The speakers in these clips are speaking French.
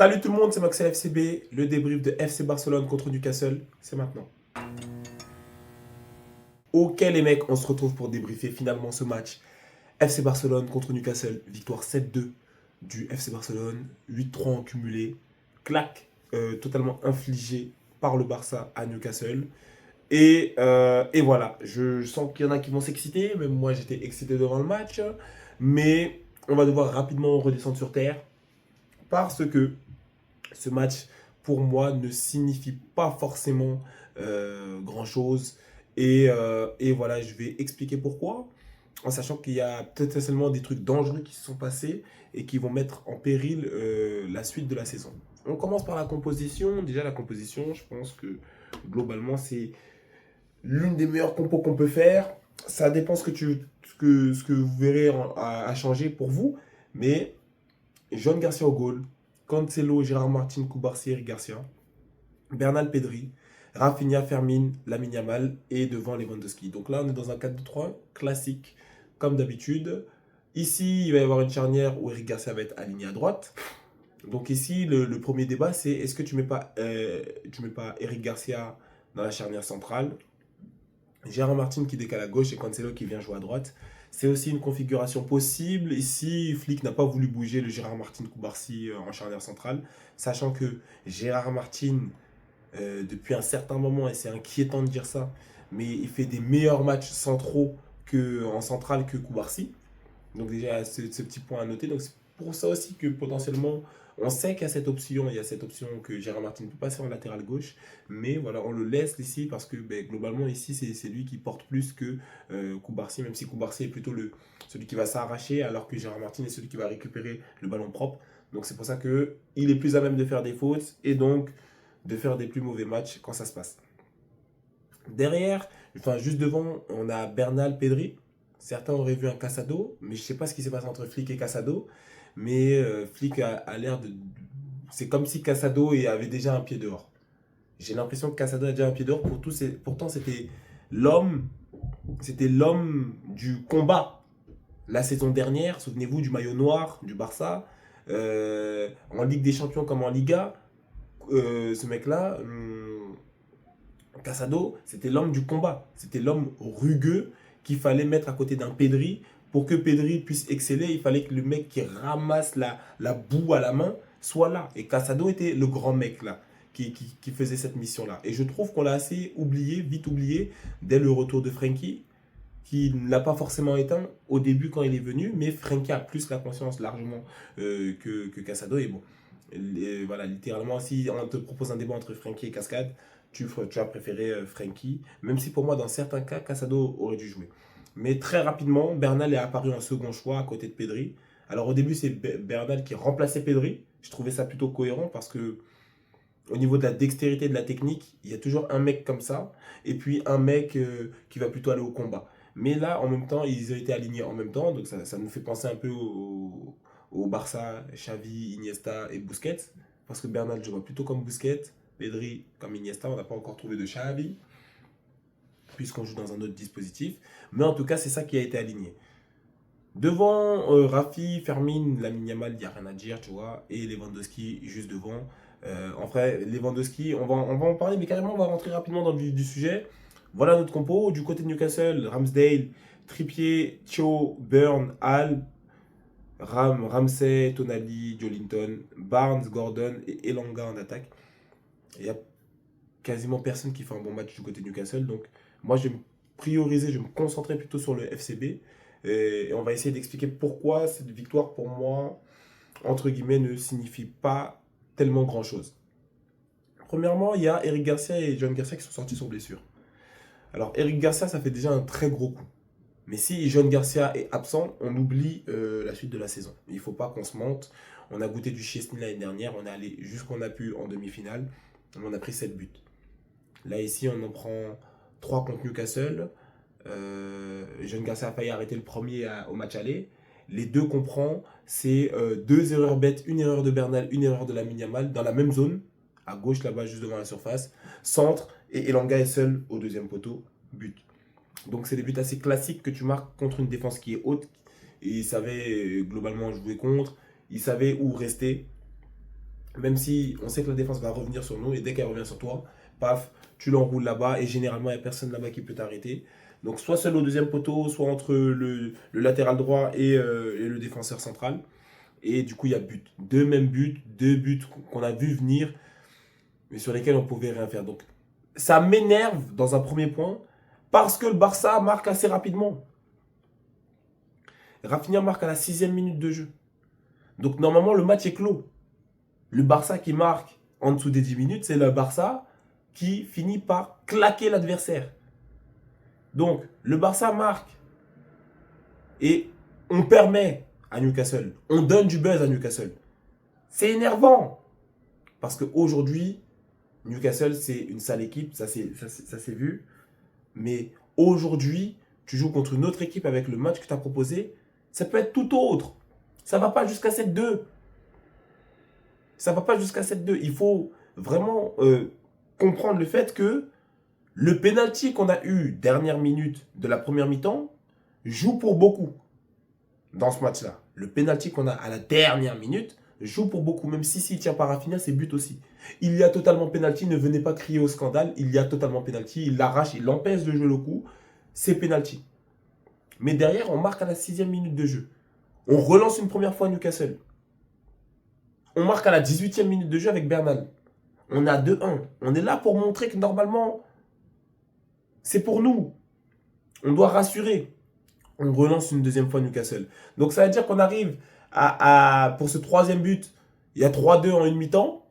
Salut tout le monde, c'est Maxel FCB. Le débrief de FC Barcelone contre Newcastle, c'est maintenant. Ok les mecs, on se retrouve pour débriefer finalement ce match. FC Barcelone contre Newcastle, victoire 7-2 du FC Barcelone, 8-3 en cumulé. Claque totalement infligée par le Barça à Newcastle. Et voilà, je sens qu'il y en a qui vont s'exciter, même moi j'étais excité devant le match. Mais on va devoir rapidement redescendre sur terre parce que ce match, pour moi, ne signifie pas forcément grand-chose. Et voilà, je vais expliquer pourquoi, en sachant qu'il y a peut-être seulement des trucs dangereux qui se sont passés et qui vont mettre en péril la suite de la saison. On commence par la composition. Déjà, la composition, je pense que globalement, c'est l'une des meilleures compos qu'on peut faire. Ça dépend ce que vous verrez à changer pour vous. Mais John Garcia au goal, Cancelo, Gérard Martin, Cubarsí, Eric Garcia, Bernal Pedri, Rafinha, Fermin, Lamine Yamal et devant Lewandowski. Donc là, on est dans un 4-2-3 classique, comme d'habitude. Ici, il va y avoir une charnière où Eric Garcia va être aligné à droite. Donc ici, le premier débat, c'est est-ce que tu mets pas Eric Garcia dans la charnière centrale, Gérard Martin qui décale à gauche et Cancelo qui vient jouer à droite. C'est aussi une configuration possible. Ici, Flick n'a pas voulu bouger le Gérard Martin Cubarsí en charnière centrale, sachant que Gérard Martin, depuis un certain moment, et c'est inquiétant de dire ça, mais il fait des meilleurs matchs centraux en centrale que Cubarsí. Donc déjà, ce petit point à noter. Donc c'est pour ça aussi que potentiellement, on sait qu'il y a cette option, que Gérard Martin peut passer en latéral gauche, mais voilà, on le laisse ici parce que globalement ici, c'est lui qui porte plus que Cubarsí, même si Cubarsí est plutôt celui qui va s'arracher, alors que Gérard Martin est celui qui va récupérer le ballon propre. Donc c'est pour ça qu'il est plus à même de faire des fautes et donc de faire des plus mauvais matchs quand ça se passe. Derrière, enfin juste devant, on a Bernal Pedri. Certains auraient vu un Casado, mais je ne sais pas ce qui s'est passé entre Flick et Casado. Mais Flick a l'air de. C'est comme si Casado avait déjà un pied dehors. J'ai l'impression que Casado a déjà un pied dehors. Pourtant, l'homme, c'était l'homme du combat. La saison dernière, souvenez-vous du maillot noir du Barça, en Ligue des Champions comme en Liga, ce mec-là, Casado, c'était l'homme du combat. C'était l'homme rugueux qu'il fallait mettre à côté d'un Pedri. Pour que Pedri puisse exceller, il fallait que le mec qui ramasse la boue à la main soit là. Et Casado était le grand mec là, qui faisait cette mission-là. Et je trouve qu'on l'a assez oublié, vite oublié, dès le retour de Frenkie, qui ne l'a pas forcément éteint au début quand il est venu, mais Frenkie a plus la conscience largement que Casado. Et bon, voilà, littéralement, si on te propose un débat entre Frenkie et Cascade, tu as préféré Frenkie, même si pour moi, dans certains cas, Casado aurait dû jouer. Mais très rapidement, Bernal est apparu en second choix à côté de Pedri. Alors au début, c'est Bernal qui remplaçait Pedri. Je trouvais ça plutôt cohérent parce que au niveau de la dextérité, de la technique, il y a toujours un mec comme ça, et puis un mec qui va plutôt aller au combat. Mais là, en même temps, ils ont été alignés en même temps, donc ça nous fait penser un peu au Barça, Xavi, Iniesta et Busquets, parce que Bernal, je vois plutôt comme Busquets, Pedri comme Iniesta, on n'a pas encore trouvé de Xavi, puisqu'on joue dans un autre dispositif. Mais en tout cas, c'est ça qui a été aligné. Devant Rafi, Fermin, Lamine Yamal, il n'y a rien à dire, tu vois, et Lewandowski juste devant. En vrai, Lewandowski, on va en parler, mais carrément, on va rentrer rapidement dans le vif du sujet. Voilà notre compo. Du côté de Newcastle, Ramsdale, Trippier, Thio, Burn, Hall, Ramsey, Tonali, Jolinton, Barnes, Gordon et Elanga en attaque. Il n'y a quasiment personne qui fait un bon match du côté de Newcastle. Donc, moi, je vais me prioriser, je vais me concentrer plutôt sur le FCB. Et on va essayer d'expliquer pourquoi cette victoire, pour moi, entre guillemets, ne signifie pas tellement grand-chose. Premièrement, il y a Eric Garcia et John Garcia qui sont sortis sur blessure. Alors, Eric Garcia, ça fait déjà un très gros coup. Mais si John Garcia est absent, on oublie la suite de la saison. Il ne faut pas qu'on se mente. On a goûté du Chesney l'année dernière, on est allé jusqu'on a pu en demi-finale. On a pris 7 buts. Là, ici, on en prend 3 contre Newcastle. John Garcia a failli arrêter le premier au match aller. Les deux qu'on prend, c'est 2 erreurs bêtes, une erreur de Bernal, une erreur de Lamine Yamal, dans la même zone, à gauche là-bas, juste devant la surface. Centre, et Elanga est seul au deuxième poteau, but. Donc c'est des buts assez classiques que tu marques contre une défense qui est haute. Et il savait globalement jouer contre, il savait où rester. Même si on sait que la défense va revenir sur nous, et dès qu'elle revient sur toi, paf, tu l'enroules là-bas, et généralement, il n'y a personne là-bas qui peut t'arrêter. Donc, soit seul au deuxième poteau, soit entre le latéral droit et le défenseur central. Et du coup, il y a but. Deux mêmes buts, deux buts qu'on a vu venir, mais sur lesquels on pouvait rien faire. Donc, ça m'énerve dans un premier point, parce que le Barça marque assez rapidement. Rafinha marque à la 6e minute de jeu. Donc, normalement, le match est clos. Le Barça qui marque en dessous des 10 minutes, c'est le Barça qui finit par claquer l'adversaire. Donc, le Barça marque et on permet à Newcastle, on donne du buzz à Newcastle. C'est énervant parce qu'aujourd'hui, Newcastle, c'est une sale équipe, ça s'est vu. Mais aujourd'hui, tu joues contre une autre équipe avec le match que tu as proposé, ça peut être tout autre. Ça ne va pas jusqu'à 7-2. Ça ne va pas jusqu'à 7-2. Il faut vraiment comprendre le fait que le penalty qu'on a eu dernière minute de la première mi-temps joue pour beaucoup dans ce match-là. Le penalty qu'on a à la dernière minute joue pour beaucoup. Même s'il tient par Rafinha, c'est but aussi. Il y a totalement penalty. Ne venez pas crier au scandale. Il y a totalement penalty. Il l'arrache, il l'empêche de jouer le coup. C'est penalty. Mais derrière, on marque à la 6e minute de jeu. On relance une première fois Newcastle. On marque à la 18e minute de jeu avec Bernal. On a 2-1. On est là pour montrer que normalement, c'est pour nous. On doit rassurer. On relance une deuxième fois Newcastle. Donc ça veut dire qu'on arrive pour ce troisième but, il y a 3-2 en une mi-temps.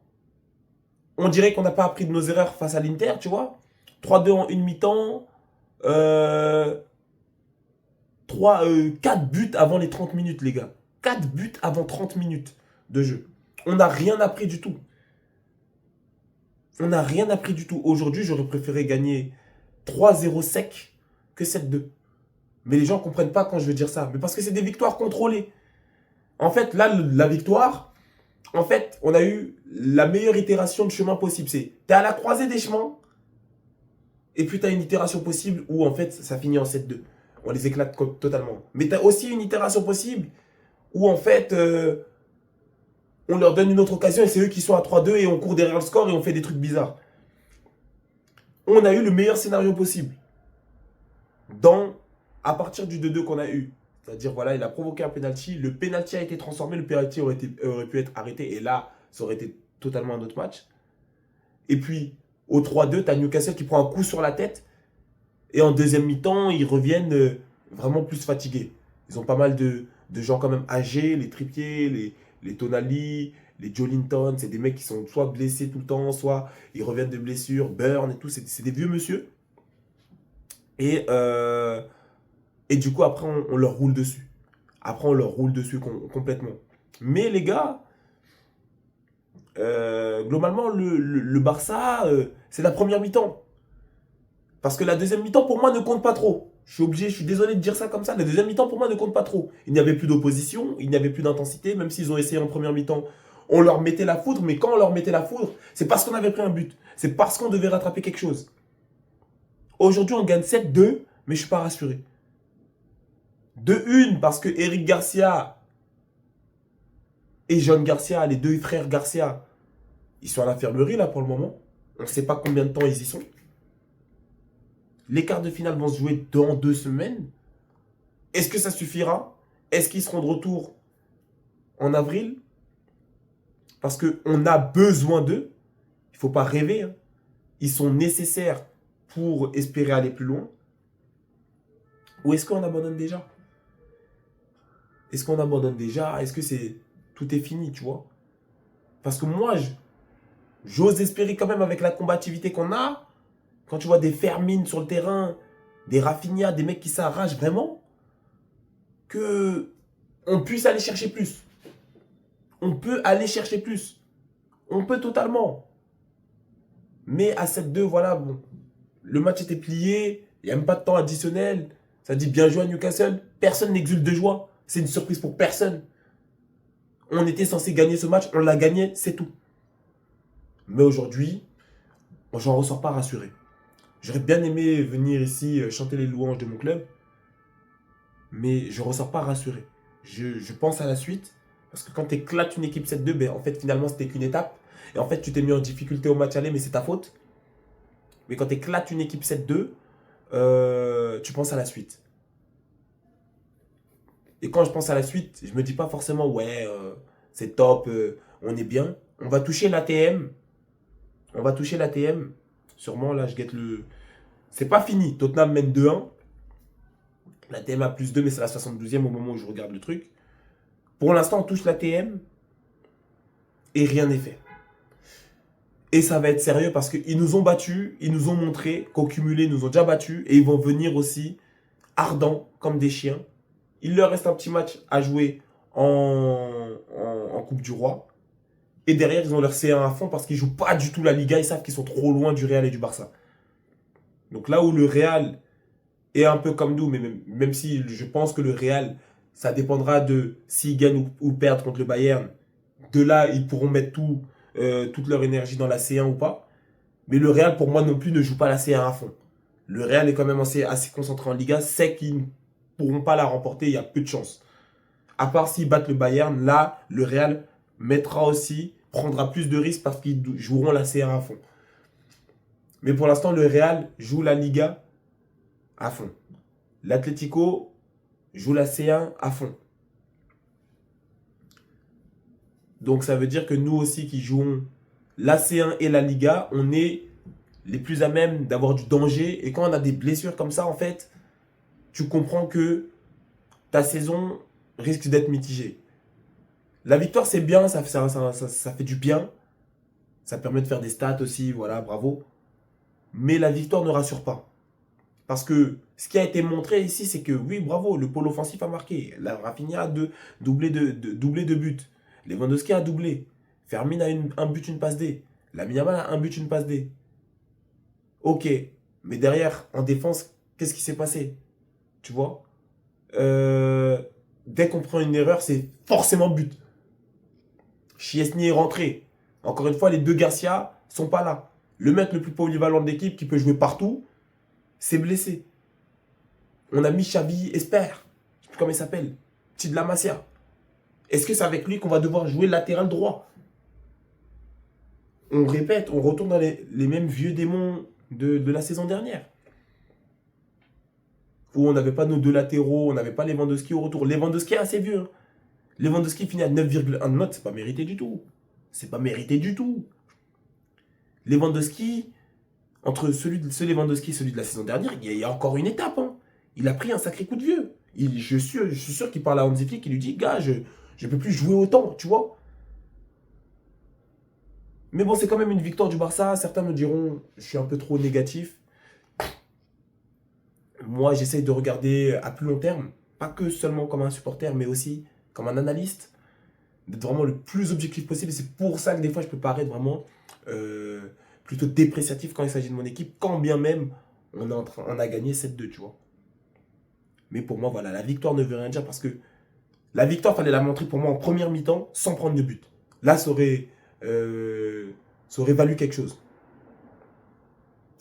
On dirait qu'on n'a pas appris de nos erreurs face à l'Inter, tu vois. 3-2 en une mi-temps. 4 buts avant les 30 minutes, les gars. 4 buts avant 30 minutes de jeu. On n'a rien appris du tout. On n'a rien appris du tout. Aujourd'hui, j'aurais préféré gagner 3-0 sec que 7-2. Mais les gens ne comprennent pas quand je veux dire ça. Mais parce que c'est des victoires contrôlées. En fait, là, la victoire, en fait, on a eu la meilleure itération de chemin possible. C'est, t'es à la croisée des chemins, et puis t'as une itération possible où, en fait, ça finit en 7-2. On les éclate totalement. Mais t'as aussi une itération possible où, en fait, on leur donne une autre occasion et c'est eux qui sont à 3-2 et on court derrière le score et on fait des trucs bizarres. On a eu le meilleur scénario possible. À partir du 2-2 qu'on a eu. C'est-à-dire, voilà, il a provoqué un penalty. Le penalty a été transformé. Le penalty aurait pu être arrêté. Et là, ça aurait été totalement un autre match. Et puis, au 3-2, tu as Newcastle qui prend un coup sur la tête. Et en deuxième mi-temps, ils reviennent vraiment plus fatigués. Ils ont pas mal de gens quand même âgés. Les Trippier, les Tonali, les Joelinton. C'est des mecs qui sont soit blessés tout le temps, soit ils reviennent de blessures. Burn et tout. C'est des vieux monsieur. Et du coup, après, on leur roule dessus. Après, on leur roule dessus complètement. Mais les gars, globalement, le Barça, c'est la première mi-temps. Parce que la deuxième mi-temps, pour moi, ne compte pas trop. Je suis désolé de dire ça comme ça. La deuxième mi-temps, pour moi, ne compte pas trop. Il n'y avait plus d'opposition, il n'y avait plus d'intensité. Même s'ils ont essayé en première mi-temps, on leur mettait la foudre. Mais quand on leur mettait la foudre, c'est parce qu'on avait pris un but. C'est parce qu'on devait rattraper quelque chose. Aujourd'hui, on gagne 7-2, mais je ne suis pas rassuré. De une, parce que Eric Garcia et John Garcia, les deux frères Garcia, ils sont à l'infirmerie là pour le moment. On ne sait pas combien de temps ils y sont. Les quarts de finale vont se jouer dans 2 semaines. Est-ce que ça suffira? Est-ce qu'ils seront de retour en avril? Parce qu'on a besoin d'eux. Il ne faut pas rêver. Hein. Ils sont nécessaires pour espérer aller plus loin. Ou est-ce qu'on abandonne déjà? Est-ce qu'on abandonne déjà? Est-ce que tout est fini, tu vois? Parce que moi, j'ose espérer quand même avec la combativité qu'on a, quand tu vois des Fermines sur le terrain, des Rafinha, des mecs qui s'arrachent vraiment, que on puisse aller chercher plus. On peut aller chercher plus. On peut totalement. Mais à 7-2, voilà, bon. Le match était plié, il n'y a même pas de temps additionnel. Ça dit bien joué à Newcastle. Personne n'exulte de joie. C'est une surprise pour personne. On était censé gagner ce match, on l'a gagné, c'est tout. Mais aujourd'hui, j'en ressors pas rassuré. J'aurais bien aimé venir ici chanter les louanges de mon club, mais je ne ressors pas rassuré. Je pense à la suite Parce que quand tu éclates une équipe 7-2, ben, en fait, finalement, c'était qu'une étape. Et en fait, tu t'es mis en difficulté au match aller, mais c'est ta faute. Mais quand tu éclates une équipe 7-2, tu penses à la suite. Et quand je pense à la suite, je me dis pas forcément, ouais, c'est top, on est bien. On va toucher l'ATM. On va toucher l'ATM. Sûrement, là, je guette le. C'est pas fini. Tottenham mène 2-1. L'ATM a plus 2, mais c'est la 72e au moment où je regarde le truc. Pour l'instant, on touche l'ATM et rien n'est fait. Et ça va être sérieux parce qu'ils nous ont battus, ils nous ont montré qu'au cumulé, ils nous ont déjà battus et ils vont venir aussi ardents comme des chiens. Il leur reste un petit match à jouer en Coupe du Roi. Et derrière, ils ont leur C1 à fond parce qu'ils ne jouent pas du tout la Liga. Ils savent qu'ils sont trop loin du Real et du Barça. Donc là où le Real est un peu comme nous, mais même si je pense que le Real, ça dépendra de s'ils gagnent ou perdent contre le Bayern. De là, ils pourront mettre toute leur énergie dans la C1 ou pas. Mais le Real, pour moi non plus, ne joue pas la C1 à fond. Le Real est quand même assez concentré en Liga, sait qu'ils ne pourront pas la remporter, il y a peu de chances. À part s'ils battent le Bayern, là, le Real prendra plus de risques parce qu'ils joueront la C1 à fond. Mais pour l'instant, le Real joue la Liga à fond. L'Atlético joue la C1 à fond. Donc ça veut dire que nous aussi qui jouons la C1 et la Liga, on est les plus à même d'avoir du danger. Et quand on a des blessures comme ça, en fait, tu comprends que ta saison risque d'être mitigée. La victoire, c'est bien, ça fait du bien. Ça permet de faire des stats aussi, voilà, bravo. Mais la victoire ne rassure pas. Parce que ce qui a été montré ici, c'est que oui, bravo, le pôle offensif a marqué. La Rafinha a doublé de buts. Lewandowski a doublé. Fermin a un but, une passe D. Lamine Yamal a un but, une passe D. Ok, mais derrière, en défense, qu'est-ce qui s'est passé? Tu vois? Dès qu'on prend une erreur, c'est forcément but. Chiesny est rentré. Encore une fois, les deux Garcia sont pas là. Le mec le plus polyvalent de l'équipe qui peut jouer partout, s'est blessé. On a mis Xavi Esper. Je sais plus comment il s'appelle. Petit de la Masia. Est-ce que c'est avec lui qu'on va devoir jouer latéral droit? On répète, on retourne dans les mêmes vieux démons de la saison dernière. Où on n'avait pas nos deux latéraux, on n'avait pas Lewandowski au retour. Lewandowski est assez vieux. Hein. Lewandowski finit à 9,1 de note, c'est pas mérité du tout. C'est pas mérité du tout. Lewandowski, entre ce Lewandowski et celui de la saison dernière, il y a encore une étape. Hein. Il a pris un sacré coup de vieux. Je suis sûr qu'il parle à Hansi Flick, qui lui dit, gars, je ne peux plus jouer autant, tu vois. Mais bon, c'est quand même une victoire du Barça. Certains me diront, je suis un peu trop négatif. Moi, j'essaye de regarder à plus long terme, pas que seulement comme un supporter, mais aussi comme un analyste, d'être vraiment le plus objectif possible. Et c'est pour ça que des fois, je peux paraître vraiment plutôt dépréciatif quand il s'agit de mon équipe, quand bien même on a gagné 7-2, tu vois. Mais pour moi, voilà, la victoire ne veut rien dire parce que la victoire, fallait la montrer pour moi en première mi-temps sans prendre de but. Là, ça aurait valu quelque chose.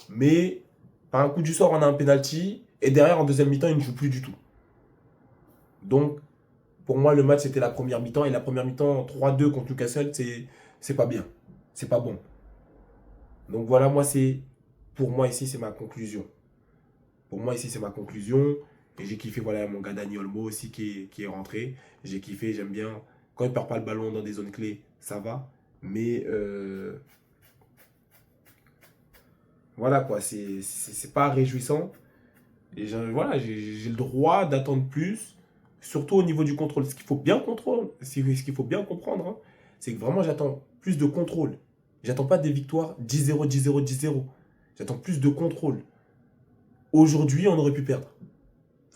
Mais par un coup du sort, on a un penalty et derrière, en deuxième mi-temps, il ne joue plus du tout. Donc, pour moi, le match, c'était la première mi-temps. Et la première mi-temps, 3-2 contre Newcastle, c'est pas bien. C'est pas bon. Donc voilà, pour moi ici, c'est ma conclusion. Pour moi ici, c'est ma conclusion. Et j'ai kiffé, voilà, mon gars Dani Olmo aussi qui est rentré. J'ai kiffé, j'aime bien. Quand il ne perd pas le ballon dans des zones clés, ça va. Mais voilà quoi, c'est pas réjouissant. Et voilà, j'ai le droit d'attendre plus, surtout au niveau du contrôle. Ce qu'il faut bien comprendre, hein, c'est que vraiment j'attends plus de contrôle. J'attends pas des victoires 10-0, 10-0, 10-0. J'attends plus de contrôle. Aujourd'hui, on aurait pu perdre.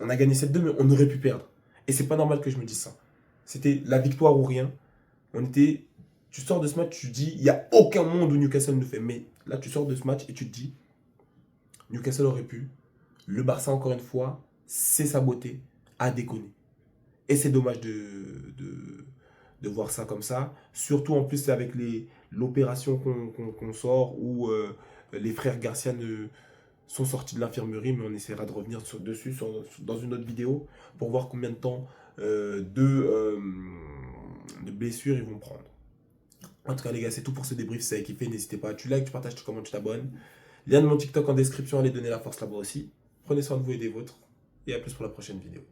On a gagné 7-2, mais on aurait pu perdre. Et c'est pas normal que je me dise ça. C'était la victoire ou rien. Tu sors de ce match, tu te dis, il n'y a aucun monde où Newcastle nous fait. Mais là, tu sors de ce match et tu te dis, Newcastle aurait pu. Le Barça, encore une fois, c'est saboté, a déconné. Et c'est dommage de voir ça comme ça. Surtout en plus avec l'opération qu'on sort où les frères Garcia sont sortis de l'infirmerie, mais on essaiera de revenir dessus dans une autre vidéo pour voir combien de temps blessures ils vont prendre. En tout cas, les gars, c'est tout pour ce débrief. Si vous avez kiffé, n'hésitez pas. Tu likes, tu partages, tu commentes, tu t'abonnes. Lien de mon TikTok en description. Allez donner la force là-bas aussi. Prenez soin de vous et des vôtres. Et à plus pour la prochaine vidéo.